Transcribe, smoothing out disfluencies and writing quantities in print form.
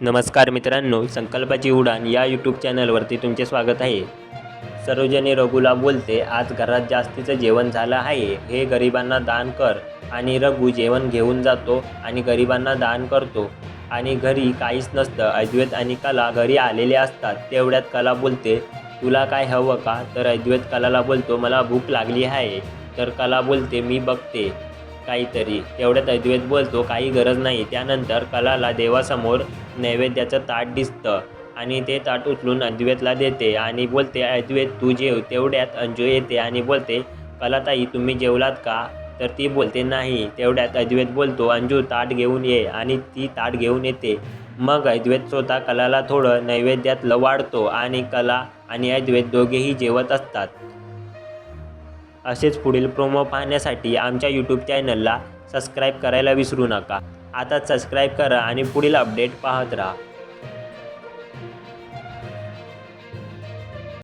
नमस्कार मित्रांनो, संकल्पाची उडान या यूट्यूब चॅनलवरती तुमचे स्वागत आहे। सरोजनी रघुला बोलते, आज घरात जास्तीचं जेवण झालं आहे, हे गरिबांना दान कर। आणि रघु जेवण घेऊन जातो आणि गरिबांना दान करतो आणि घरी काहीच नसतं। अद्वैत आणि कला घरी आलेले असतात। तेवढ्यात कला बोलते, तुला काय हवं का? तर अद्वैत कलाला बोलतो, मला भूक लागली आहे। तर कला बोलते, मी बघते काहीतरी। तेवढ्यात अद्वैत बोलतो, काही गरज नाही। त्यानंतर कलाला देवासमोर नैवेद्याचं ताट दिसतं आणि ते ताट उचलून अद्वैतला देते आणि बोलते, अद्वैत तू जेव। तेवढ्यात अंजू येते आणि बोलते, कलाताई तुम्ही जेवलात का? तर ती बोलते नाही। तेवढ्यात अद्वैत बोलतो, अंजू ताट घेऊन ये आणि ती ताट घेऊन येते। मग अद्वैत स्वतः कलाला थोडं नैवेद्यातलं वाढतो आणि कला आणि अद्वैत दोघेही जेवत असतात। असेच पुढील प्रोमो पाहण्यासाठी आमच्या यूट्यूब चॅनलला सबस्क्राईब करायला विसरू नका। आताच सबस्क्राईब करा आणि पुढील अपडेट पाहत राहा।